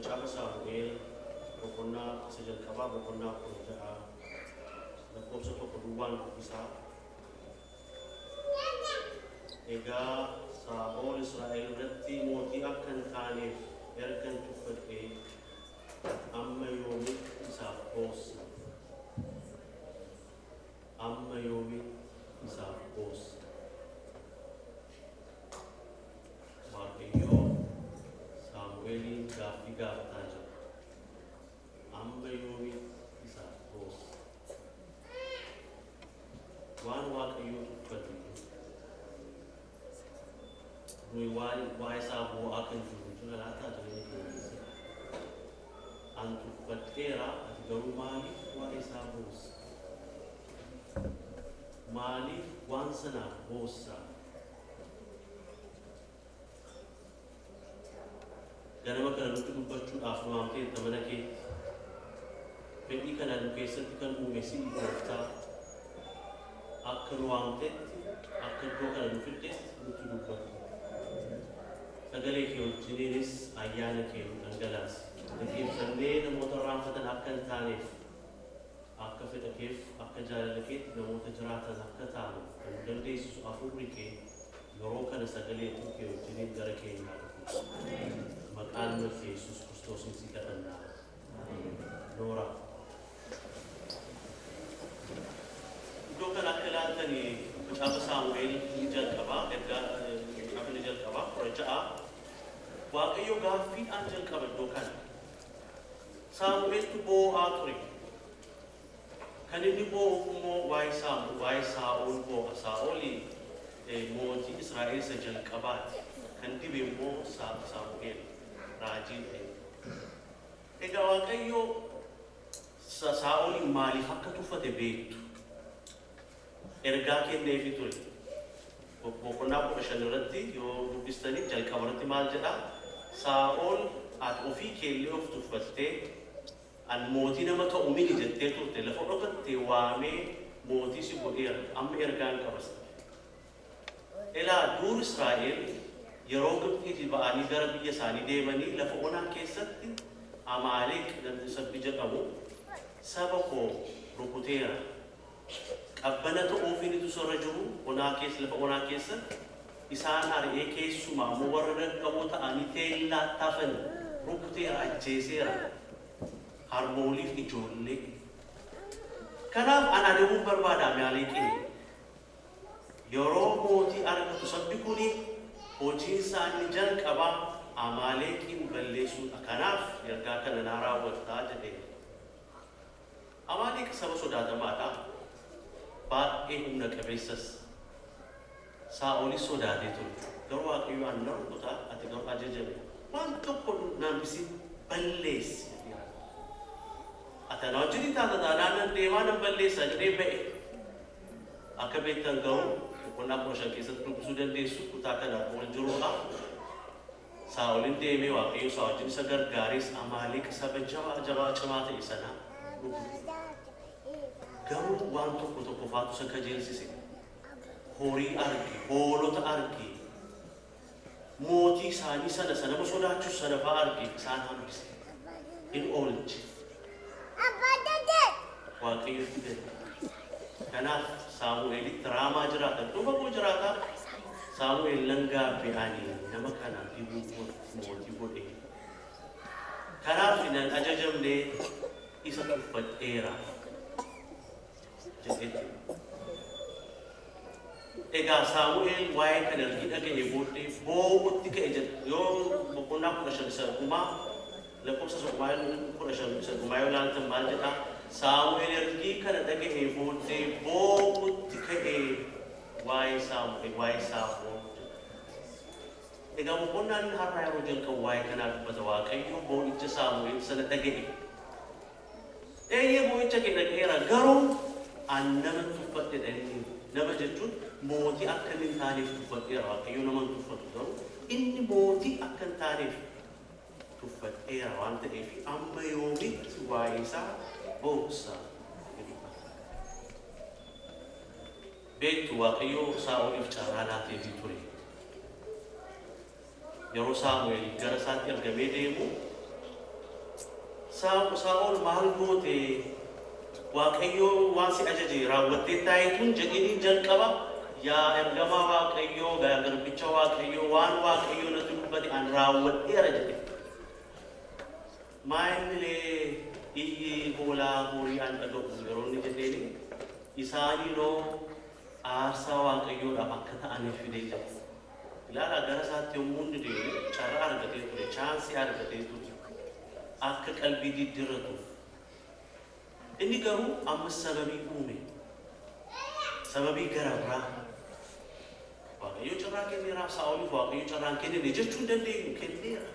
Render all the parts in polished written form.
macaafa Saamu'eel boqonnaa isa jalqabaa boqonnaa 16 lakkoofsa tokko duwwaan isaa egaa Saa'ol Israa'el irratti mootii akka hin taaneef ergan tuffadhee amma yoomitti isaaf boossa amma yoomitti isaaf boossa Waaqayyo Saamu'eeliin gaaffii gaafataa jira amma yoomitti isaaf boossa waan Waaqayyo tuffate why sabu akan juga lata jadi antu patera garu mali why sabu mali wansana bosa ganama kana nuti dubbachuu dhaaf waamtee tamana kee fedhii kana nu keessatti kan uumesi gooftaa akka nu waamteetti akka iddoo kana nu fiddeetti nuti dubbatu sagalee kee wajjiniinis ayyaana kee nu dhangalaasi dhaggeeffannee namoota raanfatan akka hin taaneef akka fedha keef akka jaalala keetti namoota jiraatan akka taanu kan dandeessisu hafuurri kee yeroo kana sagalee kee wajjiniin gara keenyaa dhufu maqaan kee Yesuus Kiristoosiin si kadhannaa Noora iddoo kana akka ilaaltanii macaafa Saamu'eel ni jalqabaa ergaa macaafa ni jalqabaa ja'a Waaqayyo gaaffiidhaan jalqaba iddoo kana Saamu'eeltu boo'aa ture kan inni boo'u immoo waa'ee Saa'ol boo'a Saa'oli mootii Israa'el isa jalqabaati kan dibe immoo Saamu'eel raajii egaa Waaqayyo Saa'olin maaliif akka tuffate beektu ergaa kenneefi ture boqonnaa 15 irratti yoo dubbistanii jalqaba irratti maal jedha Saa'ol ati ofii keellee of tuffattee an mootii nama ta'u miti jettee turte lafa dhokattee waamee mootii si godheera amma ergaan qabas elaa duur Israa'el yeroo Gibxiitii ba'anii gara biyya isaanii deemanii lafa onaa keessatti Amaaleq sabbi jedhamu saba koo rukuteera qabbana ta'uufiinitu sorra jiru onaa keessa lafa onaa keessatti isaan ari'ee keessumaa ammoo warra dadhaboo ta'anii teellaa taafan rukuteera ajjeeseera harmooliif ijoollee kanaaf ana adabuun barbaada Amaaleqiin yeroo mootii argatu sabbi kuni hojii isaanii jalqabaa Amaaleqiin balleessuudha kanaaf ergaa kana naa raawwattaa jedhee Amaaleq saba sodaatamaadha baay'ee humna qabeessas Saa'olis sodaatee ture garuu Waaqayyo anna rukutaa ati garuu ajajame waan tokko naambisiin balleessi ati ana wajjin taata taanaan deemaa nan balleessaa jedhee ba'e akka beektan garuu boqonnaa 15 keessatti dubbisuu dandeessu kutaa kana wal jiruudha Saa'olin deemee Waaqayyo isaa wajjin isa gargaarees Amaaleq saba jabaa cimaa ta'e sana garuu waan tokko faatu isa kajeelsise horii arge hoolota arge mootii isaanii sana nama sodaachisu sana fa'aa arge isaan hambise in oolche Waaqayyo fide kanaaf Saamu'eelitti raamaa jiraatan dhufa koo jiraataa Saamu'eel langaa be'anii nama kana dibuu mootii godhe kanaaf nan ajajamnee isa tuffadheera egaa Saamu'eel waa'ee kan ergi dhaga'e booddee boo'utti ka'e jedha yoo boqonnaa 15 dhumaa lakkoofsa 15 dhumaa yoo ilaaltan maal jedha Saamu'eel ergi kana dhaga'e booddee boo'utti ka'e waa'ee Saa'ol egaa boqonnaan har'aa yeroo jalqabu waa'ee kanaa dubbata Waaqayyo boo'icha Saamu'eel sana dhaga'e eeyyee boo'icha kee dhaga'eera garuu an nama tuffadhe nama jechuun mootii akka hin taaneef tuffadheera Waaqayyo nama tuffatu garuu inni mootii akka hin taaneef tuffadheera waan ta'eef amma yoomitti waa'ee isaa booksa beektu Waaqayyo Saa'oliif carraa laateefii ture yeroo Saamu'eel gara isaatti ergamee deemu Saa'ol maal goote waaqayyoo waan si ajaje raawwattee taa'etuun jedhanii jalqaba yaa ergamaa waaqayyoo garbicha waaqayyoo waan waaqayyoo natti dubbate an raawwadheera jedhe. Maayillee iyyi hoolaa horii an dhaga'u yeroo inni jedheeni isaaniinoo aarsaa waaqayyoodhaaf akka ta'aniif fidee jira. Ilaala gara isaatti yommuu inni deemu carraa argatee ture, chaansii argatee ture akka qalbii diddiirratuuf. Inni garuu amma sababii uume, sababii gara biraa. Waaqayyo carraa kenneeraaf Saa'oliif waaqayyo carraan kennine jechuun dandeenyu kenneera.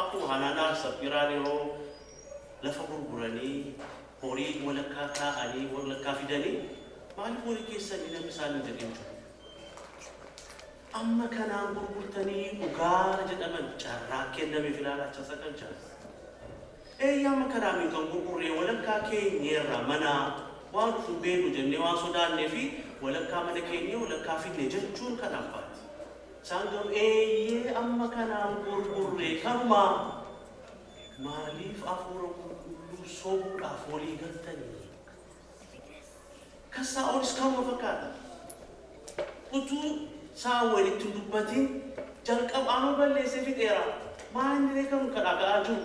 Akkuma Hanaanaa Saphiraan yeroo lafa gurguranii horii walakkaa kaa'anii walakkaa fidanii maaliif horii keessanii namni isaanii jedheen jiru. Amma kanaan gurgurtanii dhugaa jedhaman carraa kennameef ilaalacha sagantaa. Amma kanaan kan gurgurree walakkaa keenyerraa mana waan dhufu beenu jennee waan sodaannee fi walakkaa mana keenya walakkaa fidne jechuun kan abbaati. Isaan garuu amma kanaan gurgurree kanuma maaliif hafuura qulqulluu sobuudhaaf walii galtanii? Kan Saa'olis kanuma fakkaata. Utuu Saa'ol walitti dubbatiin jalqabaanuu balleessee fixeera. Maanni kan kadhagaa jiru?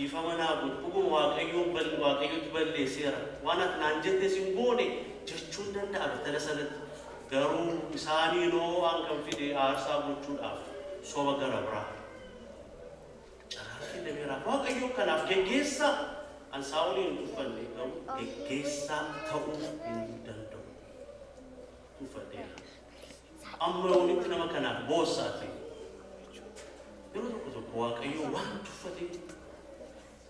Ifa manaa dhuguma waaqayyootti balleesseera. Waan ati naan jette sin goone jechuun danda'a bitala sanatti. Garuu isaaniinoo waan kan fide aarsaa gochuudhaaf soba gara biraa. Carraa kennameera. Waaqayyoo kanaaf geggeessaa an Saa'oliin hin tuffanne garuu geggeessaa ta'uu hin danda'u. Tuffateera. Amma walitti nama kanaaf boossaati. Yeroo tokko waaqayyoo waan tuffatee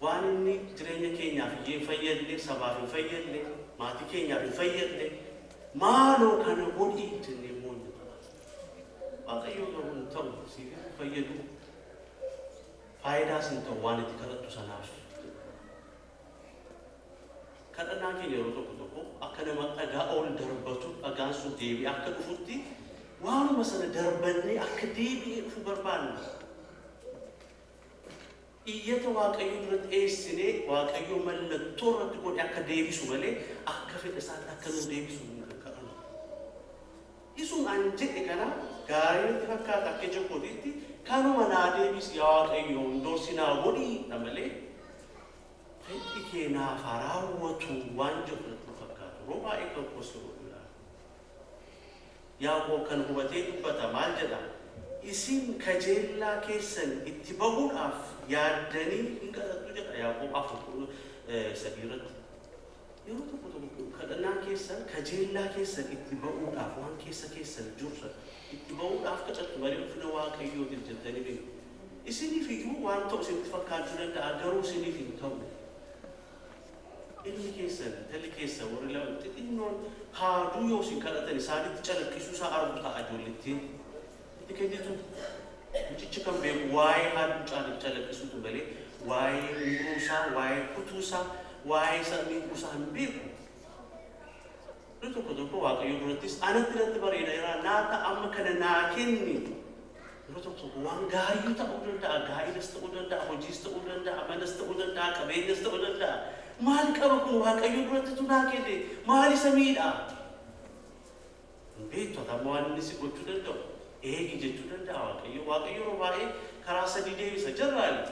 waan inni jireenya keenyaaf hin fayyadne, sabaaf hin fayyadne, maatii keenyaaf hin fayyadne, maaloo kana godhii jennee moonye. Waaqayyoo garuu hin ta'u siif fayyadu faayidaas hin ta'u waan itti kadhattu sanaaf. Kadhannaa keenya yeroo tokko akka nama dhagaa ol darbatu dhagaan sun deebi'ee akka dhufutti waanuma sana darbannee akka deebi'ee dhufu barbaanna. Iyyata waaqayyoo duratti dhiyeessinee waaqayyoo mallattoo irratti godhe akka deebisu malee akka fedha isaatti akka nu deebisu hin kadhannu. Isuun an jedhe kana gaarii natti fakkaata akka jechuutitti kanuma naa deebisi yaa waaqayyoo indorsinaa godhiidha malee fedhi kee naaf haa raawwatu waan jedhu natti fakkaatu. Yeroo baay'ee kan kosiruu ilaala. Yaaqoob kan hubatee dubbata maal jedha? Isin kajeellaa keessan itti bahuudhaaf yaaddanii hin kadhattu jedha Yaaqoob 4:3. Yeroo tokko kadhannaa keessan kajeellaa keessan itti bahuudhaaf waan keessa keessan jiru itti bahuudhaaf kadhattu malee ulfina waaqayyootiif jettanii beeku. Isiniif iyyuu waan ta'u isinitti fakkaachuu danda'a garuu isiniif hin ta'u. Ilmi keessan, intalli keessan warri lama xixinnoon haaduu yoo isin kadhatan isaanitti calaqqisuu isaa argu ta'a ijoollettiin. Itti kennitu mucichi kan beeku waa'ee haaduu calaqqisuutu malee waa'ee muruusaa, waa'ee kutuusaa, waa'ee miidhuusaa hin beeku. Iddoo tokko waaqayyoo durattis anatti irratti bareedeera naata amma kana naa kenni. Yeroo tokko waan gaarii ta'uu danda'a, gaariinis ta'uu danda'a, hojiis ta'uu danda'a, manas ta'uu danda'a, qabeenyas ta'uu danda'a. Maal qaba kun waaqayyoo duratti tunaa kenne maal isa miidhaa? Hin beektu amma waan inni si gochuu danda'u. Eegi jechuu danda'a waaqayyo. Waaqayyo yeroo baay'ee karaa sadii deebisa jarraani.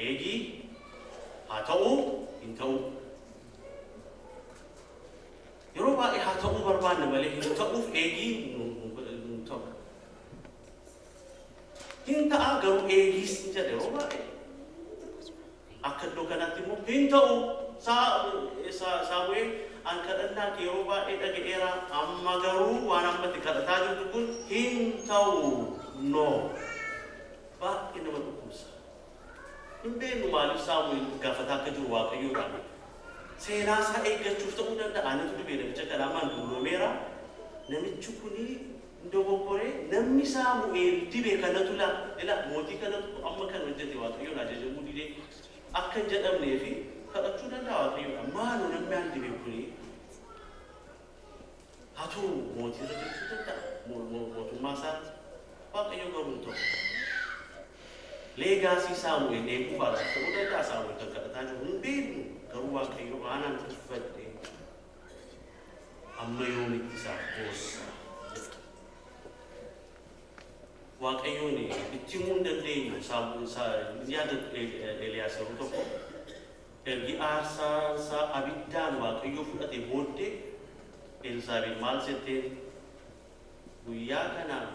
Eegi haa ta'uu hin ta'u. Yeroo baay'ee haa ta'uu barbaanna malee hin ta'uuf eegi hin ta'u. Hin ta'a garuu eegiis hin jedhe yeroo baay'ee. Akka iddoo kanatti immoo hin ta'u Saamu'eel an kadhannaa kee yeroo baay'ee dhaga'eera amma garuu waan ammatti kadhataa jirtu kun hin ta'u no. Baay'ee nama dhukkubsa. Hin beeknu maaliif Saamu'eel gaafataa akka jiru waaqayyoodhaan. Seenaa isaa eeggachuuf ta'uu danda'a. Anatu dhibee namicha kanaamaan dulloomeera. Namichi kuni dogoggoree namni Saamu'eel dibee kanatu ila mootii kanatu amma kan hojjete waaqayyoon ajajamuu didee akka hin jedhamnee fi kadhachuu danda'a waaqayyoodhaan. Maaloo namni aan dibee kuni haa ta'u mootii irra jechuu danda'a mootummaa isaatti waaqayyo garuu hin ta'u. legacy Samuel eeguu baatu ta'uu danda'a Samuel kan kadhataa jiru hin beeknu garuu Waaqayyo aanaan tuffadhe amma yoomitti isaaf boossa Waaqayyoon itti himuu hin dandeenyu yaada Eeliyaas yeroo tokko ergi aarsaa abiddaan Waaqayyo fudhate booddee Elsaabeet maal jetteen guyyaa kanaan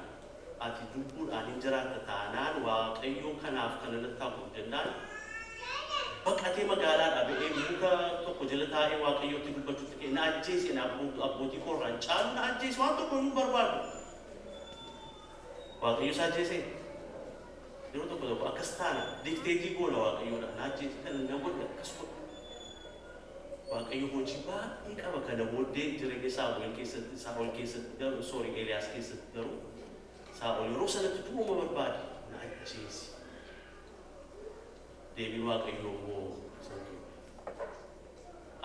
ati dubbuudhaan hin jiraatta taanaan Waaqayyo kanaaf kana natti ta'uu danda'an baqatee magaalaadhaa ba'ee muka tokko jala taa'ee Waaqayyotti dubbachuutti kee na ajjeesi na abbootii koorraan caalu na ajjeesi waan tokko iyyuu barbaadu Waaqayyo isa ajjeese yeroo tokko akkas taana dikteetii goona Waaqayyoodha na ajjeesi kana na godhe akkas godhe Waaqayyo hojii baay'ee qaba kana booddee jireenya Saa'ol keessatti Eeliyaas keessatti garuu Saa'ol yeroo sanatti du'uma barbaade na ajjeesi deebiin Waaqayyo immoo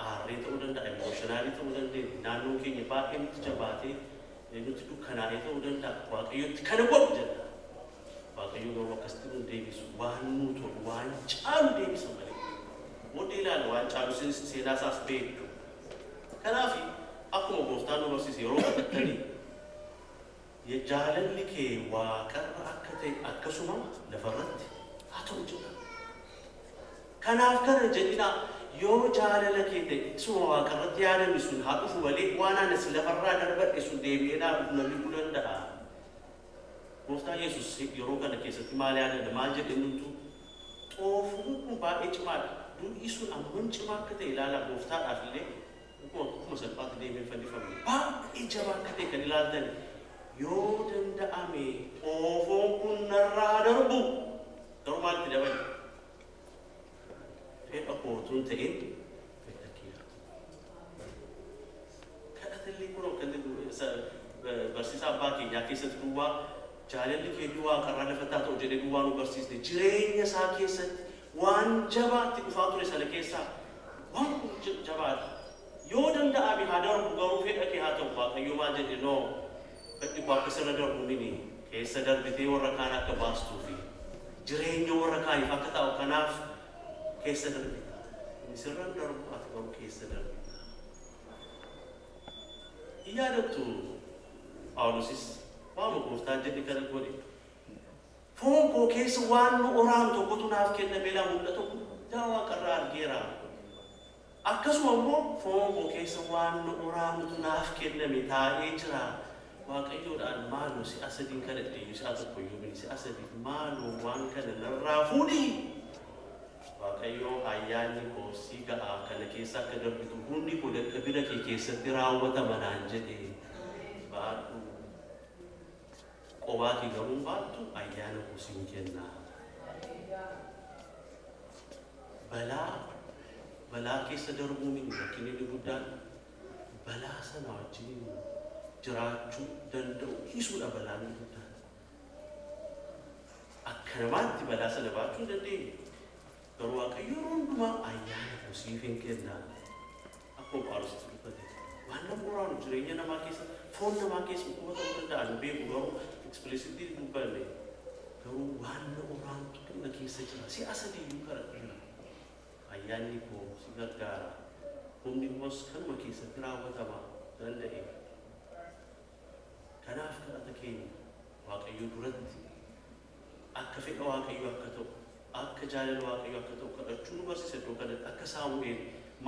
aarree ta'uu danda'a emooshinaalii ta'uu danda'a naannoon keenya baay'ee nutti jabaatee nuti dukkanaa'ee ta'uu danda'a Waaqayyotti kana godhu jedha Waaqayyo garuu akkasitti nu deebisu waan nu tolu waan caalu deebisa malee booddee ilaala waan caalu seenaa isaas beektu kanaaf akkuma gooftaan nu barsiise yeroo kadhattanii jaalalli kee waaqarra akka ta'e akkasuma lafarratti haa ta'u jedha kanaaf kana jedhina yoo jaalala kee ta'e isuma waaqarratti yaadame sun haa dhufu malee waan anas lafarraa darbadhe sun deebi'ee dhaabuuf namni kun danda'a gooftaan Yesuus yeroo kana keessatti maal yaadana maal jedhe nutu xoofuun kun baay'ee cimaadha duudhii sun amman cimaa akka ta'e ilaala gooftaadhaaf illee akkuma salphaatti deemee fannifamne baay'ee jabaa akka ta'e kan ilaaltan yoo danda'ame xoofoon kun narraa darbu garuu maalitti dabale fedha kootuun ta'een fedha kee kadhatallee kunoo kan barsiisaa abbaa keenyaa keessatti duwwaa jaalalli kee duwwaa karraa lafataa ta'u jedhee duwwaa nu barsiisne jireenya isaa keessatti waan jabaatti dhufaa ture sana keessaa waan jabaadha yoo danda'ame haa darbu garuu fedha kee haa ta'u Waaqayyo maal jedhe noo fedhi koo akka sirra darbu mini keessa darbitee warra kaan akka baastuu fi jireenya warra kaaniif akka ta'u kanaaf keessa darbita sirran darbu ati garuu keessa darbita yaadattu Phaawulosis waan gooftaan jedhe kana godhe foon koo keessa waan nu oraanu tokkotu naaf kenname laa mul'atu guddaa waaqarraa argeera akkasuma immoo foon koo keessa waan nu oraanutu naaf kenname taa'ee jira Waaqayyoodhaan maaloo si asadiin kana dhiyyu si'a tokkoyyuu mini si asadiif maaloo waan kana narraa fuudhi Waaqayyoo ayyaanni koo si ga'aa kana keessa akka darbitu hundi koo dadhabina kee keessatti raawwatama naan jedhe baadhu qobaatii garuu baattu ayyaana koo siin kenna balaa keessa darbuu mini rakkinni guddaan balaa sana wajjin jiraachuu danda'u hisuudha balaan guddaan akka namaatti balaa sana baachuu dandeenyu garuu Waaqayyo hundumaa ayyaana koo siif hin kenna akkuma Phaawulos dubbate waan nama oraanu jireenya namaa keessa foon namaa keessa qubatamuu danda'an beeku garuu explicitly dubbanne garuu waan na oraantu kenna keessa jira si asadiyyuu kadhadheera ayyaanni koo si gargaara humni koos kanuma keessatti raawwatama danda'e kanaaf kadhata keenya Waaqayyo duratti akka fedha Waaqayyo akka ta'u akka jaalala Waaqayyo akka ta'u kadhachuu nu barsiisa iddoo kanatti akka Saamu'eel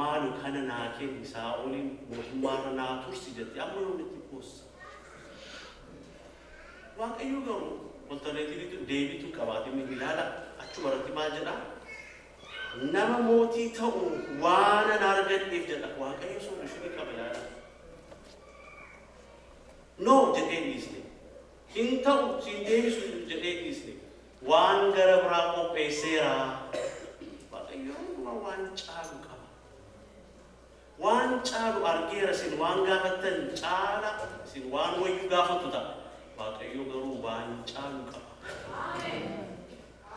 maalu kana naa kenni Saa'oliin mootummaarra naa tursi jette amma yoonitti boossa Waaqayyo garuu waltaneetii deebitu qabaatee ilaala achuma irratti maal jedha nama mootii ta'u waan an argadheef jedha Waaqayyo solutionii qaba ilaala no jedhee dhiisne hin ta'u siin deebisu jedhee dhiisne waan gara biraa qopheesseera Waaqayyo waan caalu qaba waan caalu argeera sin waan gaafattan caala sin waan wayyu gaafattu ta'a Waaqayyo garuu waan caalu qaba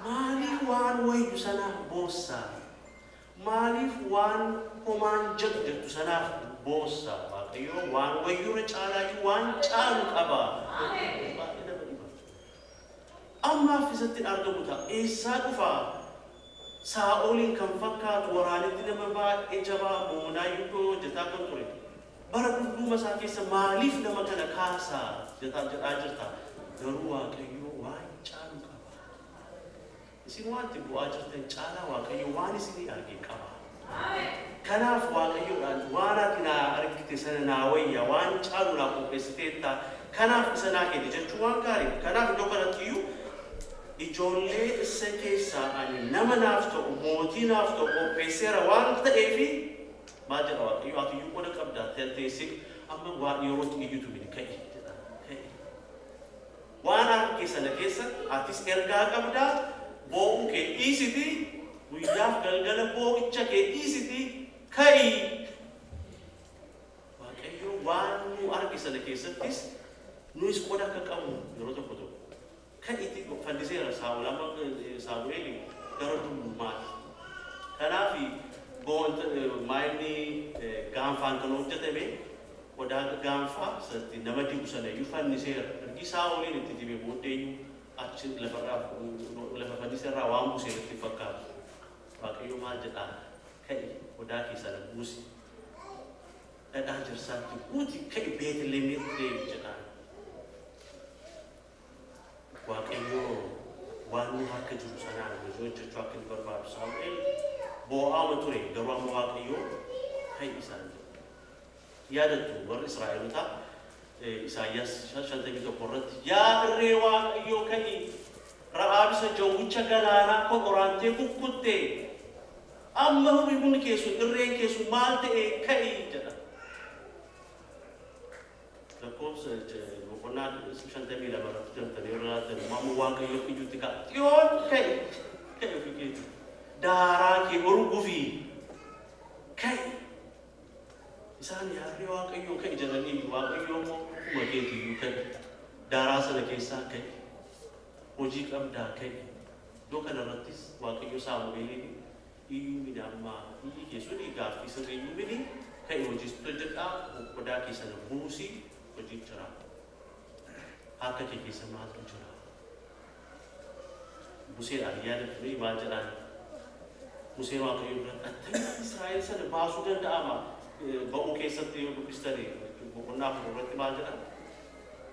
maaliif waan wayyu sanaaf boossaa maaliif waan homaan jettu sanaaf boossaa Waaqayyo waan wayyuura caalaayyuu waan caalu qaba Amma fiisatiin argamu ta'a. Eessaa dhufaa? Saa'oliin kan fakkaatu waraanitti nama baay'ee jabaa Moonaayuu hojjetaa kan ture. Bara dhundhuma isaa keessa maaliif nama kana kaasaa jedhaa jirta. Garuu Waaqayyo waan caalu qaba. Isin wanti bu'aa jirtan caalaa Waaqayyo waan isinii argee qaba. Kanaaf Waaqayyoodhaan waan ati naa argite sana naa wayya waan caalu naa qopheessiteetta. Kanaaf isa naa kenni jechuun waan gaarii. Kanaaf iddoo kanattiyyuu ijoollee isa keessaa ani nama naaf ta'u mootii naaf ta'u qopheesseera waan ta'eefi maal jedha Waaqayyo ati iyyuu qooda qabdaa teessee amma waan yerootti iyyuutu mini ka'e jedha ka'e. Waan arge sana keessa atis ergaa qabdaa boo'uu kee dhiisiti guyyaaf galgala boo'icha kee dhiisiti ka'i. Waaqayyo waan nu arge sana keessattis nuyis qooda akka qabnu yeroo tokko tokko. Kan itti fandiseera Saamu'eel gara dullummaati. Kanaaf maayilni gaanfaan kan hojjetame qodaa gaanfaa sanatti nama dibu sana iyyuu fanniseera. Ergi Saa'oliin itti dibe booddeeyyuu achi lafa fanniseerraa waan buusee itti fakkaatu. Waaqayyo maal jedhaa ka'i qodaa keessaa buusi. Dhadhaa jirsaatti guuti ka'i Beetleemitti deebi jedhaan. Waaqayyo waan nu harka jiru sanaan hojjechuu akka inni barbaadu Saamu'eel boo'aama ture garuu amma Waaqayyo ka'i isaan jedha. Yaadattu warri Israa'elotaa Isaayyaas 51 irratti yaa irree Waaqayyo ka'i Ra'aab isa jawwicha galaanaa kan qoraantee kukkuttee amma hubni keessu irreen keessu maal ta'e ka'i jedha. Lakkoofsa boqonnaa 52 irratti jamtanii irraa mamu Waaqayyo iyyuutti ka'a. Xiyoon ka'i ofii keeti. Daaraa kee urgufi ka'i. Isaan yaarree Waaqayyo ka'i jedhanii Waaqayyo immoo akkuma keetiyyuu ka'i. Daaraa sana keessaa ka'i. Hojii qabdaa ka'i. Iddoo kanarrattis Waaqayyo Saamu'eeliin iyyuu midhaammaa iyyi keessuun gaaffii sirriiyyuu mini ka'i hojiistu hojjedhaa qodaa keessana buusii hojii jira. Harka kee keessa maaltu jira? Museedhaan yaadattanii maal jedhaan? Museen Waaqayyo biratti attamitti Israa'el sana baasuu danda'ama? Ba'uu keessatti yoo dubbistanii boqonnaa 4 irratti maal jedhan?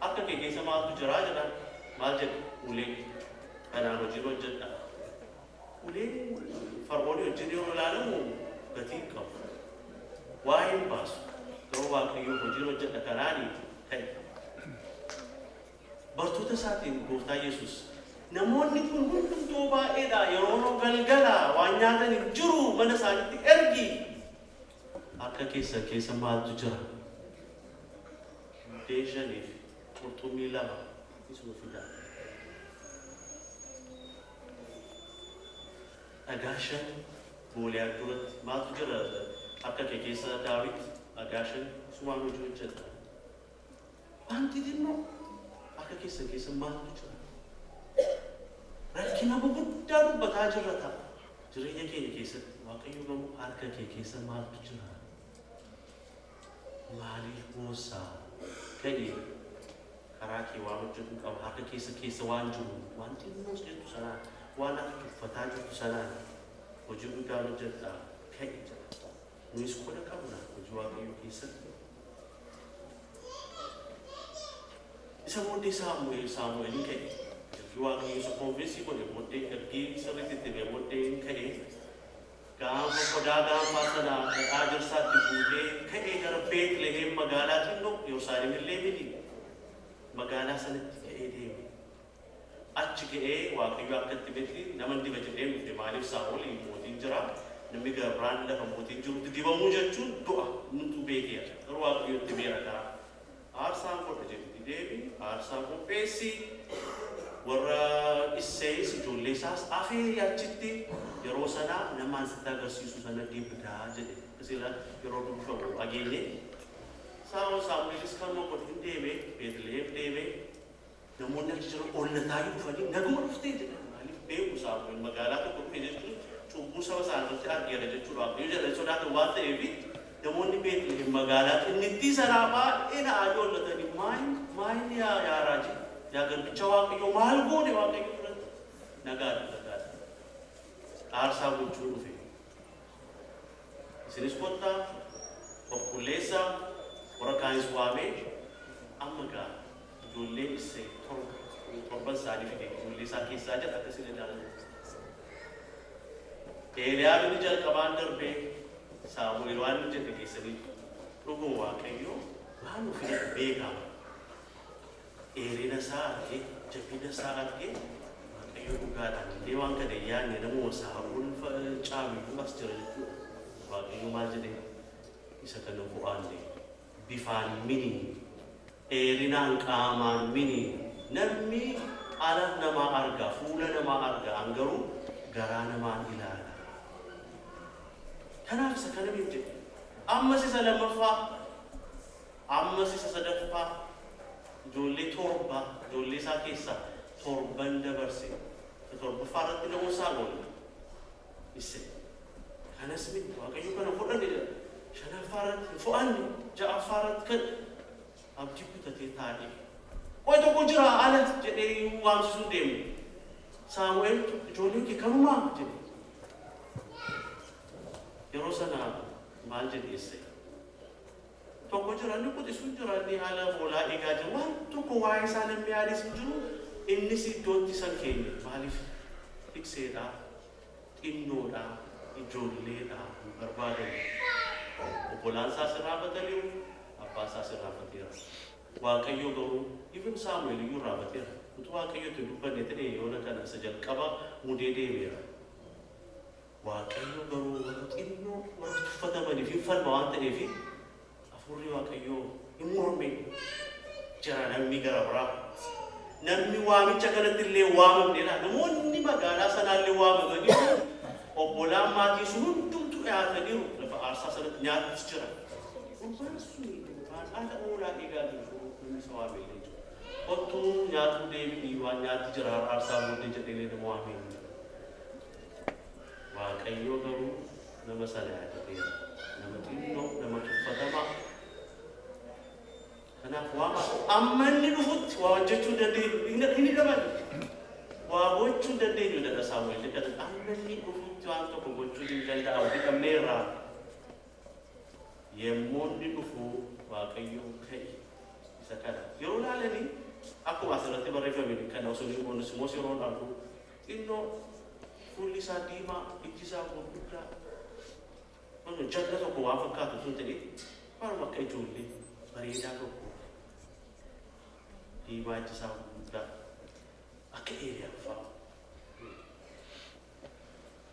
Harka kee keessa maaltu jira jedhan? Maal jedhu? Ulee kanaan hojii hojjedha. Uleen Fara'oonii wajjin yoo ilaalamu gatii qabu. Waa hin baasu. Garuu Waaqayyo hojii hojjedha kanaanii ta'e. Bartoota isaatiin Gooftaa Yesuus namoonni kun hundumtuu baay'eedha yeroo galgala waan nyaatan hin jiru mana isaaniitti ergi. Harka keessa maaltu jira? Deeshaniif qurxummii 2 isuma fidaa. Dhagaa 5 boolee duratti maaltu jira? Harka keessa Daawit dhagaa 5 isumaan hojii hojjeta. Wanti xinnoo harka keessa maaltu jira? Rakkina gurguddaa dubbataa jirra ta'a. Jireenya keenya keessatti Waaqayyo garuu harka kee keessa maaltu jira? Maaliif boosaa? Ka'i karaa kee waan hojjetu qaba. Harka keessa waan jiru wanti xinnoo jettu sanaan waan ati tuffataa jirtu sanaan hojii guddaa hojjedhaa ka'i jedha. Nuyis qooda qabna hojii Waaqayyo keessatti. Isa booddee Saamu'eelin ka'e. Waaqayyo isa konfeensii godhe booddee ergii sirriitti itti ba'e booddee ka'e. Gaafa qodaa gaanfaa sana dhadhaa jirsaatti fuudhee ka'ee gara Beetlehem magaalaa xinnoo Yerusaalem illee miti. Magaalaa sanatti ka'ee deeme. Achi ka'ee Waaqayyo akka itti beekti nama diba jedhee miti maaliif Saa'ol mootiin jira. Namni garraan lafa mootiin jirutti dibamuu jechuun du'a nutu beekeera. Garuu Waaqayyo itti beera karaa. Aarsaan godha jedhutti deebi. Aarsaan qopheessi. Warra Isseeyis ijoollee isaas afeerii achitti yeroo sanaa namaan sitti agarsiisu sana dibdaa jedhe. Sila yeroo dubbifamu dhageenye. Saamu'eelis kan godhe hin deeme Beetlehem deeme. Namoonni achi jiran ollataayuu dhufanii naguma dhuftee jedhan. Maaliif beeku Saamu'eel magaalaa tokko dhufe jechuun cubbuu saba isaaniitti argeera jechuudha. Yoo jedhan sodaatan waan ta'eef namoonni Beetlehem magaalaa xinnittii sanaa baay'ee na'anii ollatanii maayini yaa raajii yaa garbicha Waaqayyo maal goone Waaqayyo nagaadha. Aarsaa gochuu dhufe. Isinis kottaa of qulleessaa warra kaanis waamee amma gaa ijoolleen isee torban isaanii fide ijoollee isaa keessaa jedha akkasii ilaalaa. Eeliyaab inni jalqabaan darbee Saamu'eel waan inni jedhe keessanii dhuguma Waaqayyoo waan ofii beekama. Dheerina isaa argee jabina isaa argee Waaqayyoo dhugaadhaan illee waan kana yaadne namoota Saamu'eel caamiyyuu as jira jechuudha. Waaqayyoo maal jedhee isa kana bu'aanne bifaan mini dheerinaan qaamaan mini namni ala namaa arga fuula namaa arga angaruu garaa namaan ilaala. Kanaaf isa kana miti ammas isa lammaffaa ammas isa sadaffaa ijoollee torba ijoollee isaa keessaa torban dabarse torbaffaa irratti na'uu isaa goone isse kanas miti Waaqayyo kana fudhanne jedha shanaffaa irratti fo'anne ja'affaa irratti kan abdii kutatee taa'ee qoy tokko jira ala jedhee waamsisuu deemu Saamu'eel ijoolleen kee kanumaa jedhe yeroo sana maal jedheesse tokko jira inni quxisuu jira inni haala hoolaa eegaa jira waan tokko waa'ee isaa namni yaades hin jiru innis iddootti san keenya maaliif tikseedhaa xinnoodhaa ijoolleedhaa hin barbaadamu obbolaan isaa sirraafataniiru abbaa isaa sirraafateera Waaqayyo garuu even Saamu'eel iyyuu raafateera utuu Waaqayyotti dubbanne ta'e yoona kana isa jalqaba mudee deemeera Waaqayyo garuu warra xinnoo warra tuffatamaniif hin falma waan ta'eef hafuurri Waaqayyoo hin morme jira namni gara biraa namni waamicha kanatti illee waamamnedha namoonni magaalaa sanaallee waamamanii obbolaan maatii sun hundumtu dhiyaataniiru lafa aarsaa sanatti nyaatis jira gurbaan suni haadha hoolaa eegaa jiru namni isa waamillee jiru ottuu nyaatuu deebi'ii waan nyaatti jira aarsaa booddee jedhee nama waamee Waaqayyo garuu nama sana yaadateera nama xinnoo nama tuffatamaa kanaaf waama amma inni dhufutti waa hojjechuu dandeenyu inni dhabani waa gochuu dandeenyu dha Saamu'eel kana amma inni dhufutti waan tokko gochuu hin danda'amu hidhamneerraa yemmuu inni dhufu Waaqayyo ka'e isa kana yeroo laalanii akkuma asirratti barreeffame kana osoo hin boonus yeroo laalu xinnoo fuulli isaa diimaa ijji isaa gurguddaa waan jagna tokko waan fakkaatu sun ta'e waanuma akka ijoollee bareedaa tokko diimaa ijji isaa gurguddaa akka Eeliyaab fa'a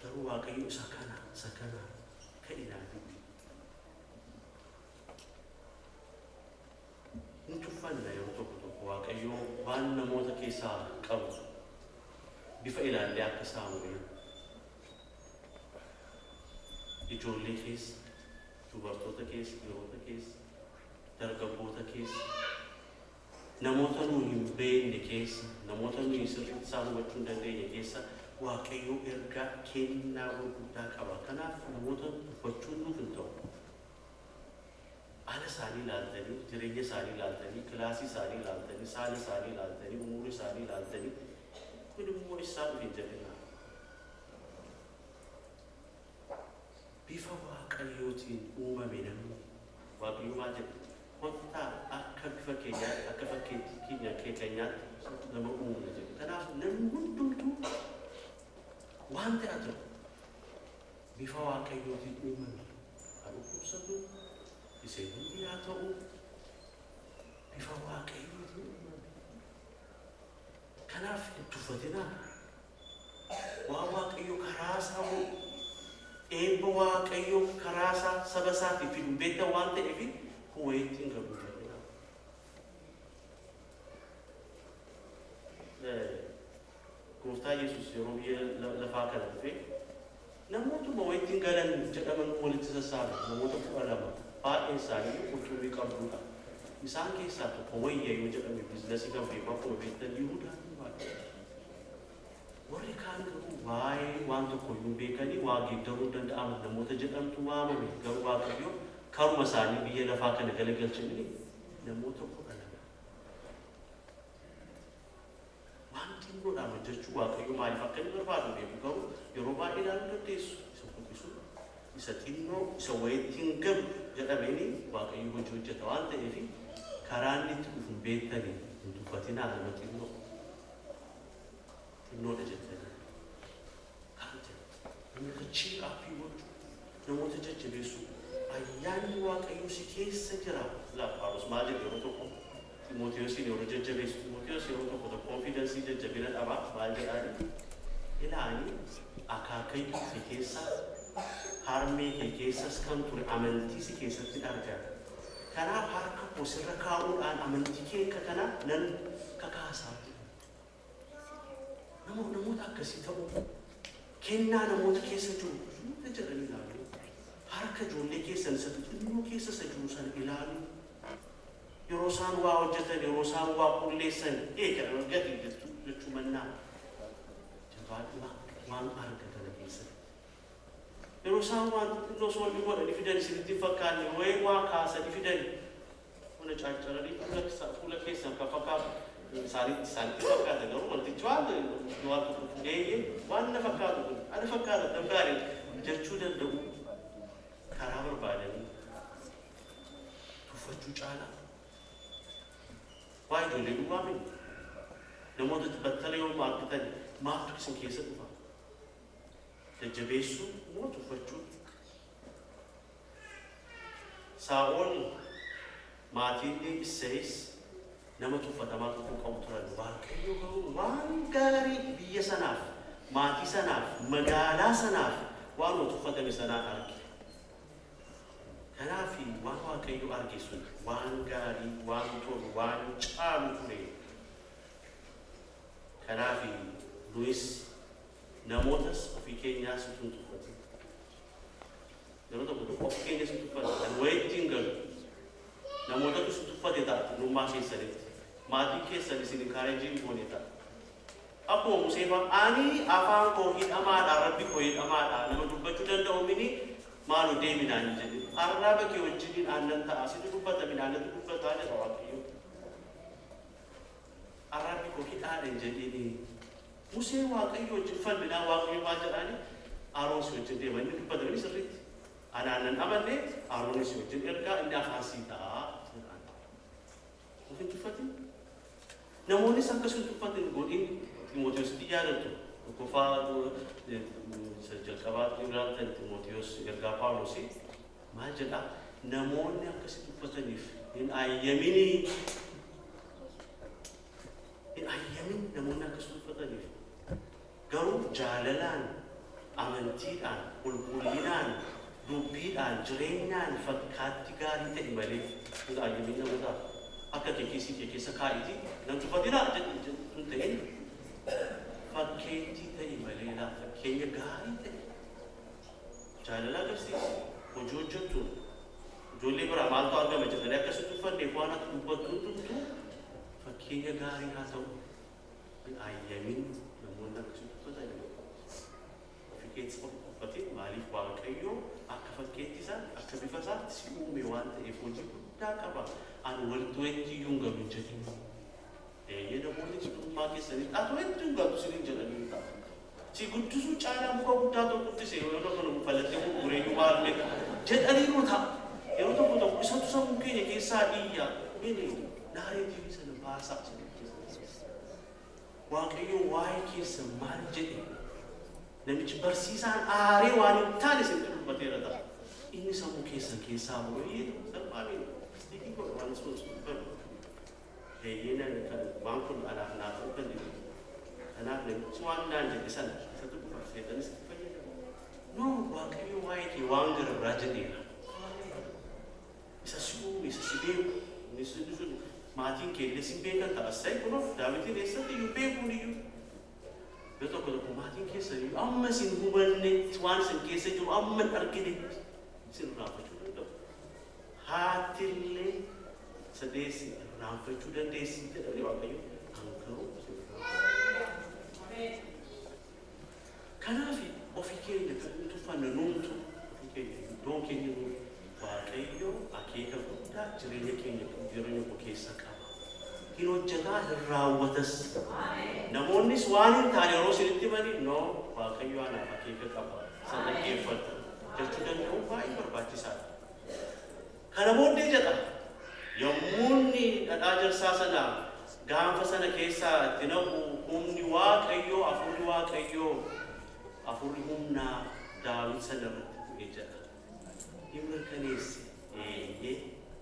garuu Waaqayyo isa kana ka'inaa dubbi hin tuffanna yeroo tokko Waaqayyo waan namoota keessaa qabu bifa ilaallee akka Saamu'eel ijoollee keessa dubartoota keessa dhiirota keessa dargaggoota keessa namoota nuyi hin beekne keessa namoota nuyi sirriitti isaan hubachuu hin dandeenye keessa Waaqayyo ergaa kennaa gurguddaa qaba kanaaf namoota hubachuu nuuf hin ta'u haala isaanii ilaaltanii jireenya isaanii ilaaltanii kilaasii isaanii ilaaltanii saala isaanii ilaaltanii umurii isaanii ilaaltanii kun immoo isaan hin jedhina bifa Waaqayyootiin uumame namni Waaqayyo maal jedhe kottaa akka bifa keenyaatti akka fakkeenya keenyaatti nama uumne jedhe kanaaf namni hundumtuu waan ta'aa jiru bifa Waaqayyootiin uumame haa dhukkubsatu isee hundi haa ta'u bifa Waaqayyootiin uumame kanaaf tuffatinaa waan Waaqayyo karaa isaa eebba Waaqayyo karaa isaa saba isaatiif fidu beekta waan ta'eef huweettiin gabu Gooftaa Yesuus yeroo biyya lafaa kana dhufe namootuma huweettiin galan jedhaman walitti sassaabe namoota 12 baay'een isaanii qurxummii qabduudha isaan keessaa tokko wayya yoo jedhame biizinasii kan beeku akkuma beektan Yihuudaan warri kaan garuu waa'ee waan tokko iyyuu beekanii waa geeddaruu danda'amu namoota jedhamtu waamame garuu Waaqayyo karuma isaanii biyya lafaa kana galagalchanii namoota 12 wanti kutannoodhaan hojjechuu waaqayyo maaliif akka inni barbaadu beeku garuu yeroo baay'ee ilaaluu dandeessu isa guddisu isa xinnoo isa wayittiin galu jedhameeni waaqayyo hojii hojjeta waan ta'eef karaa inni itti dhufu beektanii hin dubbatinaa nama xinnoodha jettanii kan jedhu namoota cheeraappii gochuu namoota jajjabeessuu ayyaanni waaqayyo si keessa jira Phaawulos maal jedhe yeroo tokko Timootewosiin yeroo jajjabeessu Timootewos yeroo tokko konfidensii jajjabina dhabaa maal jedhaani ilaani akaakayyuu si keessa harmee kee keessas kan ture amantii si keessatti argaa kanaaf harka koo sirra kaa'uudhaan amantii kee kana nan kakaasaa namoota akkasii ta'uu kennaa namoota keessa jiru namoota jedhanii ilaalu harka ijoollee keessan isa xixinnoo keessa isa jiru sana ilaalu yeroo isaan waa hojjetan yeroo isaan waa qulleessan eegala gadi jechuu mannaa jabaadhuma waan argatan keessatti yeroo isaan waan xixinnoo soolii godhanii fidan isinitti fakkaanne wayii waa kaasanii fidan kuna caaccaranii fuula keessan kan fakkaatu isaanitti fakkaata garuu wantichi waan tokko fuudhee waan na fakkaatu kun ana fakkaata dambaare jechuu danda'u karaa barbaadanii tuffachuu caalaa waa ijoollee duwwaa miti namoota battala yoo maarkitan maaltu isin keessa dhufa jajjabeessuu moo tuffachuu Saa'ol maatiin Isseeyis nama tuffatamaa tokko qabu turan waaqayyo garuu waan gaarii biyya sanaaf maatii sanaaf magaalaa sanaaf waan tuffatame sanaa arge kanaaf waan waaqayyo arge sun waan gaarii waan tolu waan caalu ture kanaaf nuyis namootas ofii keenyaas utuu tuffate yeroo tokko ofii keenyas tuffate kan wayittiin galu namootatu si tuffate taate nummaa keessanitti maatii keessan isin encouraging goone ta'a akkuma Museefaa ani afaan koo hidhamaadha rabbi koo hidhamaadha nama dubbachuu danda'u mini maalu deeminaan jedhe arraaba kee wajjiniin aannan ta'a situ dubbata minaanatu dubbataa jedha waaqayyo arraabi koo hidhaadha jedhini Musee waaqayyo wajjin falminaa waaqayyo maal jedhaani Aroon si wajjin deemanii dubbatamanii sirriitti anaanan amanne Aroon si wajjin ergaa inni afaan sii ta'a ofin tuffatin namoonnis akkasuma tuffatin godhin Timootewositti yaadatu kofaa jalqabaatti ilaaltan Timootewos ergaa Phaawulosi maal jedha namoonni akkasii tuffataniif hin ayyamin namoonni akkasii tuffataniif garuu jaalalaan amantiidhaan qulqullinaan dubbiidhaan jireenyaan fakkaatti gaarii ta'e malee hin ayyamin namootaaf akka keekisii keessa kaa'iti nam tuffatinaa jedhu ta'een fakkeetti ta'e malee laa fakkeenya gaarii ta'e jaalala agarsiisa hojii hojjettu ijoollee biraa maaltu argama jedhanii akkasitti uffanneef waan akka dubbattu turtu fakkeenya gaarii haa ta'u hin ayyamin namoonni akkasitti uffatan ofii keessa uffatin maaliif waaqayyo akka fakkeetti isaa akka bifa isaatti si uume waan ta'eef hojii guddaa qaba ani walitti iyyuu hin galu jedhin namoonni cidhummaa keessanii ati walitti hin galu sinin jedhanii ta'a si guddisuu caalaa muka guddaa tokkotti see yeroo kana fallattee gurgureeyyuu maalme jedhanii ta'a yeroo tokko isatu sammuu keenya keessaa dhiyyaa mini naareetii sana baasaa waaqayyo waa'ee keessa maal jedhe namichi barsiisaan aaree waan hin taane isinitti dubbateera ta'a inni sammuu keessaa bu'ee salphaameen stiikii godha waan sun dubbatu heeyyenan kan waan kun anaaf naaf kan jedhu kanaaf namichi waan naan jedhe sana isatu dhufa seetanis itti fayyadamu noo waaqayyo waa'ee kee waan gara biraa jedheera isa si uume isa si beeku inni sun maatiin keellee si beekan ta'a sa'i kunuuf Daawitiin eessatti iyyuu beekuun iyyuu yoo tokko maatiin keessa iyyuu amma isin hubanne waan isin keessa jiru amma hin arginetti isin raafachuu danda'u haatillee sadeessi raafachuu dandeessi jedhamee waaqayyo hangaruu kanaaf ofii keenya kan tuffanna nuumtu ofii keenya iddoon keenya waaqayyo akeeka guddaa jireenya keenya keessa qaba hojjetaa hirraawwatas. Namoonnis waan hin taane yeroo isinitti himani noo Waaqayyo anaaf akeeka qaba sana dhaggeeffadhu jechuu danda'uun baay'ee barbaachisaadha. Kana booddee jedha yommuunni dhadhaa jarsaa sana gaanfa sana keessaa itti naqu humni Waaqayyoo afurri humnaa Daawit sana irratti bu'ee jedha. Hin mirkaneesse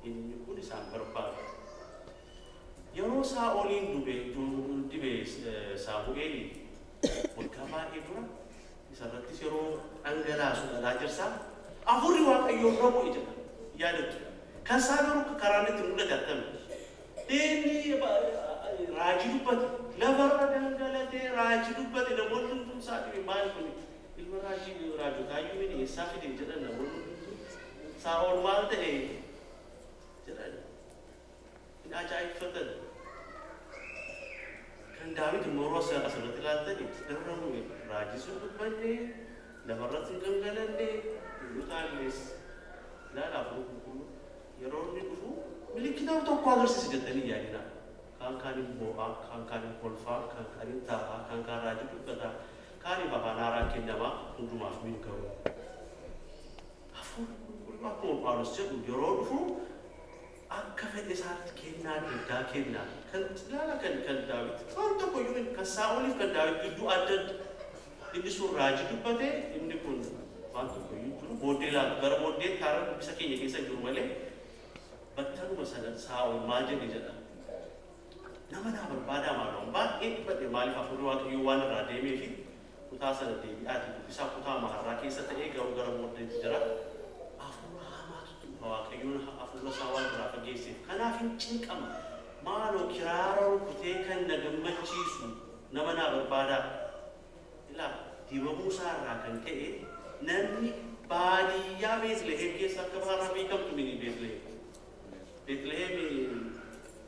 inni kun isaan barbaada. Yeroo Saa'oliin dibe Saamu'eeli waggaa baay'ee dura isarrattis yeroo dhangalaasu dhadhaa jarsaa afurri Waaqayyoo irra bu'e jedha yaadattu. Kan isaa garuu karaan itti mul'ate attami. Inni raajii dubbate lafarra gangalatee raajii dubbate namoonni hundumsaa dhibe maal kuni ilma raajotaayyuu inni eessaa fide jedhan namoonni Saa'ol maal ta'e jedhan hin ajaa'ibfatan. Kan Daawit immoo asirratti ilaaltani irra bu'e raajii sun dubbanne lafarratti hin gangalanne hin utaalles ilaalaaf yeroo inni dhufu milikitaan tokko agarsiisa jettanii yaadina. Kan kaanin boo'aa, kan kaanin kolfaa, kan kaanin taa'aa, kan kaan raajii dubbataa, kaaniif afaan haaraa kennamaa hundumaaf milkaa'u. Akkuma Phaawulos jedhu yeroo dhufu akka fedhe isaatti kennaa adda addaa kennaa. Kan ilaala kan Daawit waan tokko iyyuu kan Saa'oliif kan Daawit gidduu adda inni sun raajii dubbatee inni kun waan tokko iyyuu jiru booddee laatu gara booddee taara dubbisa keenya keessa jiru malee battanuma sana Saa'ol maal jedhe jedha. Nama naa barbaadaa maaloo baay'ee dhiphate maaliif afurri Waaqayyoo waan irraa deemee fi kutaa sana deebi'aati dubbisaa kutaa maharraa keessa ta'ee garuu gara booddeetti jira. Afurra hamaatu Waaqayyoon afurra isaa waan biraa fageesseef kanaaf hin cinqama. Maaloo kiraara rukutee kan na gammachiisu nama naa barbaadaa. Ilaa dibamuu isaa irraa kan ka'e namni baadiyyaa Beetlehem keessa akka baharraa beekamtu mini Beetlehem. Beetlehem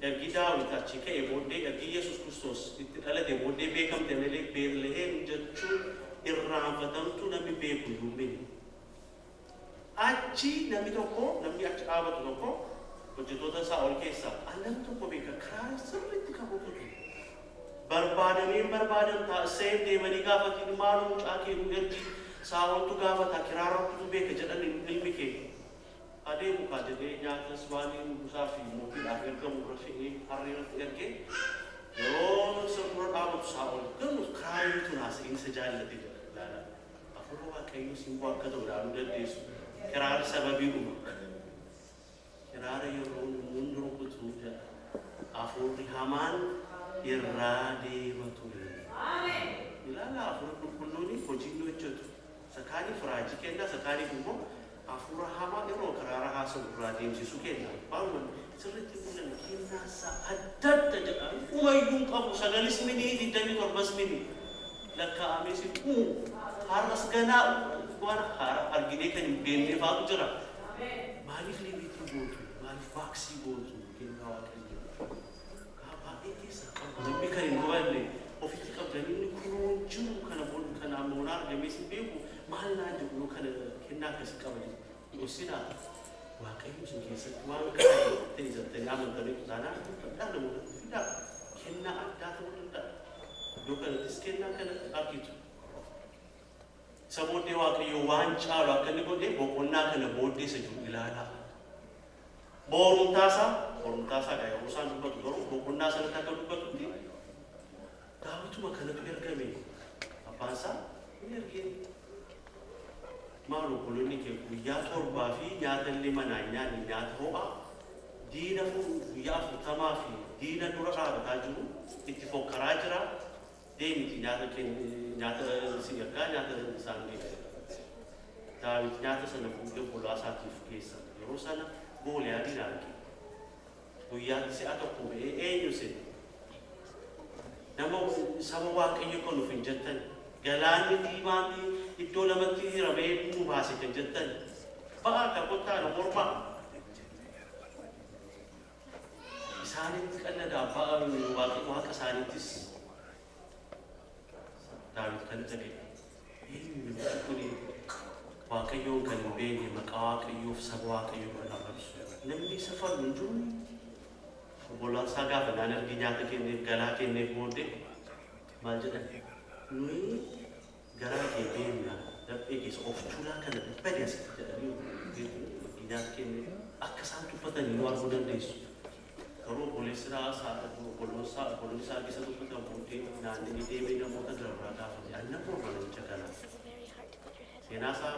ergi Daawit achi ka'e booddee ergi Yesuus Kiristoos itti dhalate booddee beekamte malee Beetlehem jechuun irraanfatamtu namni beeku iyyuu mini. Achi namni achi dhaabatu tokko hojjettoota Saa'ol keessaa namni tokko beeka karaa sirriitti qabutu barbaadamtaa seef deemanii gaafatiin maaloo mucaa kee nu ergi Saa'oltu gaafata kiraara rukutu beeka jedhan ilmi kee. Adeemu kaa jedhee nyaatas waan nugusaa fi mootiidhaaf ergamu irra fe'ee harree irratti ergee yeroo sirna dhaabatu Saa'ol garuu kaayuutu naasa'insa jaallate jedha ilaala. Afurri Waaqayyoo simboo akka ta'u ilaaluu dandeessu. Kiraarri sababii dhuma. Kiraara yeroo hundi rukutu jedha. Afurri hamaan irraa deema ture. Ilaala afurri qulqulluun hojii inni hojjetu. Sakaaniif raajii kenna sakaaniif immoo afura hamaa yeroo karaara haasa'u irraa deemsisu kenna. Baay'een sirriitti mul'atu kennaasaa adda adda jedhamu umayyuun qabu sagalis minii 27 minii lakkaa'amee si har'as ganaa waan haara arginee kan hin beeknefaatu jira. Maaliif limitii gootu? Maaliif baaksii gootu? Kennaa Waaqayyoo. Baay'ee keessa qabu. Namni kan hin hubanne ofitti qabdanii inni kunuun jiru kana ammoonaa argamee si beeku maal naan jedhu kana kennaa akkasii qabanii. Yosinaa Waaqayyo isin keessatti waan kana ta'e jettanii amantanii kutaanaa fudhaa namoota fidaa kennaa addaa ta'uu danda'a. Iddoo kanattis kennaa kana argitu. Isa booddee Waaqayyo waan caalu akka inni godhee boqonnaa kana booddee isa jiru ilaalaa. Boorumtaasaa yeroo isaan dubbatu garuu boqonnaa sanatti akka dubbatutti Daawituma kanatu ergame abbaan isaa hin ergeen. Maaloo obboloonni kee guyyaa 7 fi nyaata illee manaa nyaanni nyaata ho'aa diina guyyaa 40 fi diina dura dhaabataa jiru itti fokkaraa jira deemiti nyaata si ergaa nyaata isaan geesse. Daawit nyaata sana fuudhee bolaa isaatiif keessa yeroo sana Gooliyaadiin arge. Guyyaatti si'a tokko ba'ee eenyu seene nama saba Waaqayyo kan nuuf hin jettan galaanni diimaan iddoo lamatti hiramee nu baase kan jettan ba'aa kan kottaa na mormaa isaanitti qalladaa waaqa isaaniittis Daawit kan ta'e eenyu kuni Waaqayyoon kan hin beekne maqaa Waaqayyoof saba Waaqayyoo kan arrabsu namni isa falmu hin jiru obbolaan isaa gaafa naan ergi nyaata kenneef galaa kenneef booddee maal jedhan nuyi garaa kee deemna dhabbee keessa of tuulaa kana badii asitti jedhanii nyaata kenneef akka isaan tuffatanii nu arguu dandeessu. Garuu obboleessaa obboloon isaa keessa tuffatan booddee naannoo deemee namoota darbaa gaafate anna borbanicha kana seenaa isaa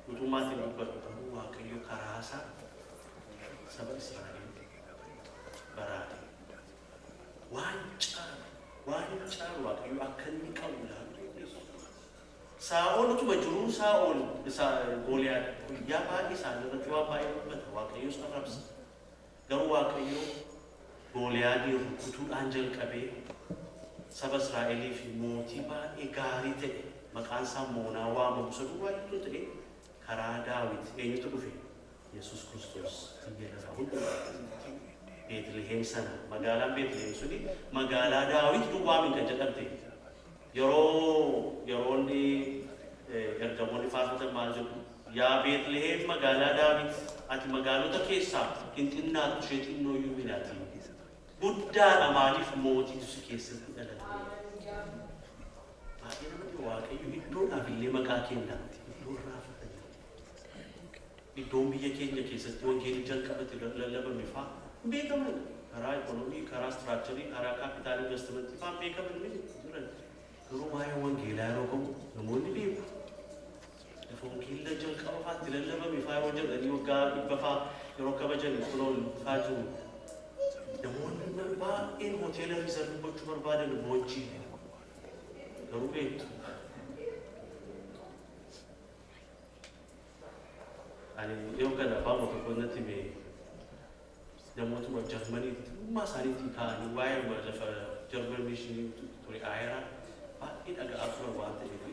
guutummaatiin dubbatu Waaqayyo karaa isaa saba Israa'el baraate waan caalu Waaqayyo akka inni qabu ilaalu Saa'ol utuma jiruu Saa'ol Gooliyaad guyyaa baay'ee isaan irratti waan baay'ee dubbata Waaqayyo sarrabsa garuu Waaqayyo Gooliyaadii rukutuudhaan jalqabee saba Israa'eliif mootii baay'ee gaarii ta'e maqaan isaa Moonaa waamamu saduu baay'eetu ta'e karaa Daawit eenyutu dhufe Yesuus Kiristoos xiyyeeffata hundumaa Beetliheem sana magaalaan Beetliheem suni magaalaa Daawit duwwaa min kan jedhamte yeroo inni ergamoonni faarfatan maal jedhu yaa Beetliheem magaalaa Daawit ati magaalota keessaa hin xinnaatu ishee xinnoo iyyuu minaati guddaadha maaliif mootiitu si keessatti dhalate baay'ee namatti Waaqayyo iddoodhaaf illee maqaa kenna iddoo raafatan iddoon biyya keenya keessatti wangeelii jalqabatti lallabame fa'aa beekaman karaa ikoonoomii karaa istiraakcharii karaa kaapitaal investimentii fa'aa beekaman ni jiran garuu waa'ee wangeelaa yeroo qabu namoonni beeku wangeela jalqaba fa'aatti lallabame fa'aa yeroo jedhanii waggaa dhibba fa'aa yeroo kabajan kunoon fa'aa jiru namoonni baay'een hoteela riizarvii gochuu barbaadan boojii garuu beektu ani yoo kana afaan tokko natti mee namootuma Jarmaniitti dhummaa isaaniitti kaa'anii waa'ee lafa Jarmanii ishii ture aayeraa baay'ee dhaga'aa turan waan ta'eef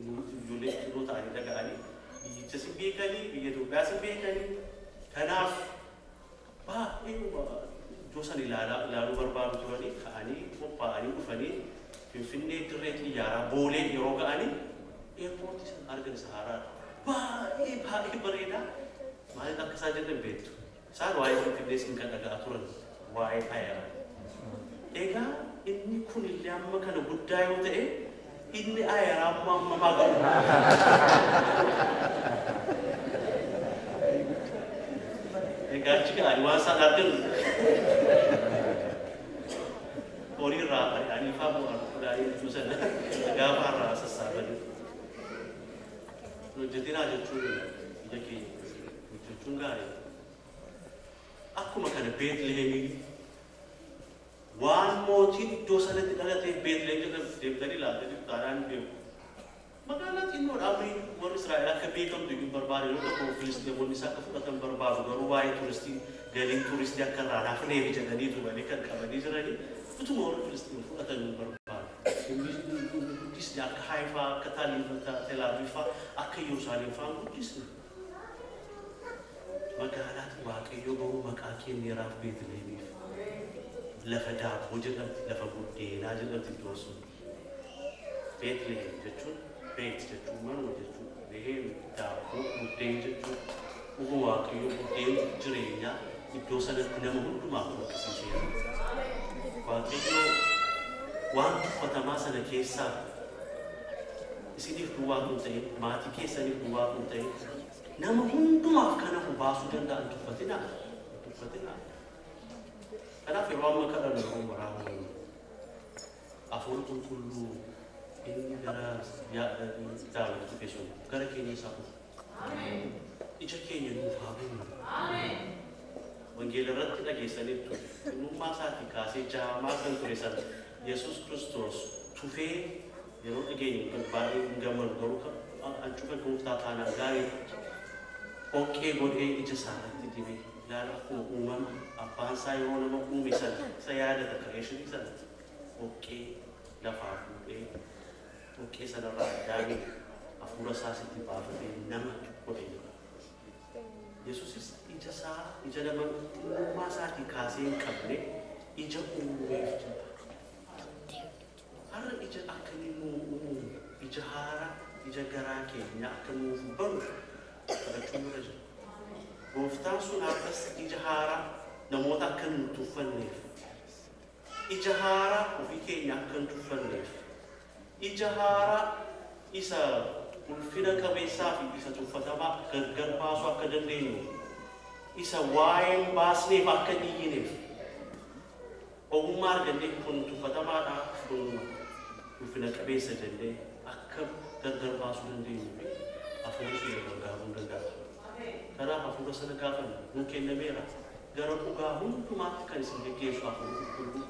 ijoollee xinnoo ta'anii dhaga'anii biyyicha si beekanii biyya Itoophiyaa si beekanii kanaaf baay'ee iddoo san ilaaluu barbaadu turanii ka'anii qophaa'anii dhufanii Finfinnee dirree xiyyaaraa Boolee yeroo ga'anii eerpoortii san argan Saharaadha baay'ee bareedaa maaliif akka isaan jedhan beektu isaan waa'ee Finfinnee sin kan dhaga'aa turan waa'ee aayeraa egaa inni kun illee amma kana guddaa yoo ta'e inni aayeraa amma maa ga'u egaa achi ga'anii waan isaan argan horii irraa ari'anii fa'aa bu'aan fudhanii jechuu sana gaafa irraa sassaabanii hojjetinaa jechuun biyya keenya hojjechuun gaarii akkuma kana Beetliheemii waan mootiin iddoo sanatti dhalateef Beetliheem jedhamtu deemtanii ilaaltanii taanaan beeku magaalaa xinnoo dhaabbii warri Israa'el akka beekamtu iyyuu barbaade yoo tokko Filistiimoonni isaa akka fudhatan barbaadu garuu waa'ee turistii galiin turistii akka irraa naafneef jedhanii turanii kan qabanii jiranii utuma warri Filistiimoon fudhatan barbaadu guddisni akka Haayifaa akka Telaaviifaa akka Yerusaalem fa'aa guddisni magaalaatti Waaqayyo garuu maqaa kenneeraaf Beetliheemiif lafa daabboo jedhamti lafa buddeenaa jedhamti iddoo sun Beetliheem jechuun beet jechuun manuma jechuun Beetliheem daabboo buddeen jechuun dhuguma Waaqayyo buddeen jireenyaa iddoo sanatti nama hundumaaf mul'isiiseera Waaqayyo waan tuffatamaa sana keessaa isiniif duwwaa kun ta'e maatii keessaniif duwwaa kun ta'e nama hundumaaf kana baasuu danda'an tuffatinaa kanaaf yeroo amma kadhannu yeroo waraabamnu Hafuura Qulqulluu inni gara Daawit dhufe sun gara keenya isaa dhufu ija keenya nuuf haa bannu wangeela irratti dhageessaniitu xinnummaa isaatii kaasee jaamaa kan ture sana Yesuus Kiristoos tufee yeroo dhageenyu baay'ee hin gammadu garuu ancufa gooftaa taanaan gaarii okkee godhee ija isaarratti dibee ilaala akkuma uumama abbaan isaa yeroo nama uume sana isa yaadata kireeshinii sana okkee lafaa fuudhee okkee sanarraa daamee hafuura isaas itti baafatee nama godhe Yesuusis ija nama xinnummaa isaatii kaasee hin qabne ija uumeef jira har'a ija akka inni uumu ija haaraa ija garaa keenya akka nuuf banu kadhachuu nurra jira gooftaan sun har'as ija haaraa namoota akka hin tuffanneef. Ija haaraa ofii keenya akka hin tuffanneef. Ija haaraa isa ulfina qabeessaa fi isa tuffatamaa gargar baasuu akka dandeenyu. Isa waa'een baasneef akka dhiyyineef. Ogummaa argannee kun tuffatamaadhaa kun ulfina qabeessa jennee akka gargar baasuu dandeenyu hafuurri sun gargaaruu danda'a. Kanaaf hafuura sana gaafanna nuun kennameera. Gara dhugaa hundumaatti kan isin geggeessu hafuurri qulqulluu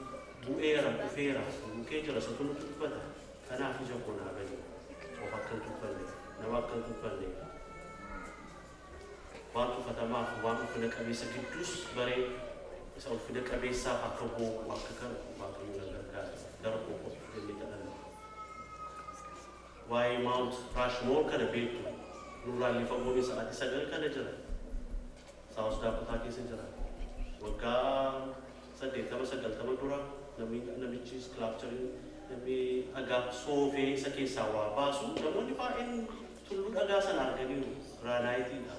bu'eera dhufeera nuukee jira isa kun tuffata. Kanaaf ija koo naa gadi of akka hin tuffanne nama akka hin tuffanne waan tuffatamaaf waan ulfina qabeessa gidduus baree isa ulfina qabeessaaf akka boo'u akka kan waaqayyo na gargaara gara koo jennee kadhanna. Waa'ee Mount Rushmore kana beektu nurraallee fagoon sa'aatii 9 kana jira. South Dakota keessa jira. Waggaa 80-90 dura namichi sculpturing namni dhagaa soofee isa keessaa waa baasu namoonni baay'een tulluu dhagaa sana arganiiru giraanaayitiidha.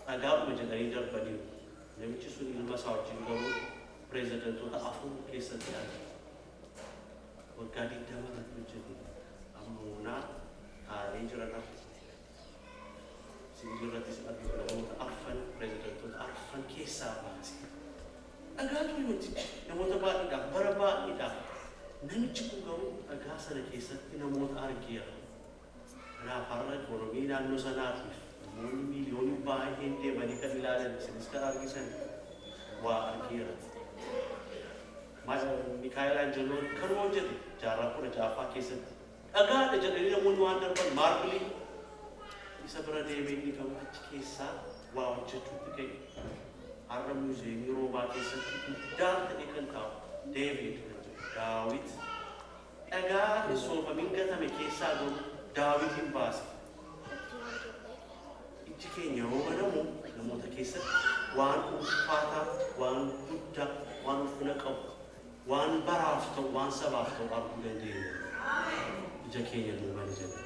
Dhagaadhuma jedhanii darbaniiru. Namichi sun ilma isaa wajjin garuu pireezidantoota 4 keessatti arge. Waggaa 20 irratti hojjete. Ammoonaa taa'ee jiran irrattis arginu namoota 4 pireezidantoota 4 keessaa baase. Dhagaatu himatichi namoota baay'eedhaaf bara baay'eedhaaf namichi kun garuu dhagaa sana keessatti namoota argeera. Kanaaf har'a Oromiyaa naannoo sanaatiif namoonni miiliyoonii baay'een deemanii kan ilaalan isinis kan argisan waa argeera. Miikaayelanjeloon kan hojjete jaarraa 16ffaa keessatti dhagaadha jedhanii namoonni waan darban maarbilii isa bira deemee inni qabu achi keessaa waa hojjechuutti ka'e. Har'a muuziyeemii Roomaa keessatti guddaa ta'e kan taa'u Deevid Daawit dhagaa soofamin gatame keessaa garuu Daawitin baase. Iji keenya yeroo banamu namoota keessatti waan ulfaataa, waan guddaa, waan ulfina qabu, waan baraaf ta'u, waan sabaaf ta'u arguu dandeenya. Ija keenya duubani jedha.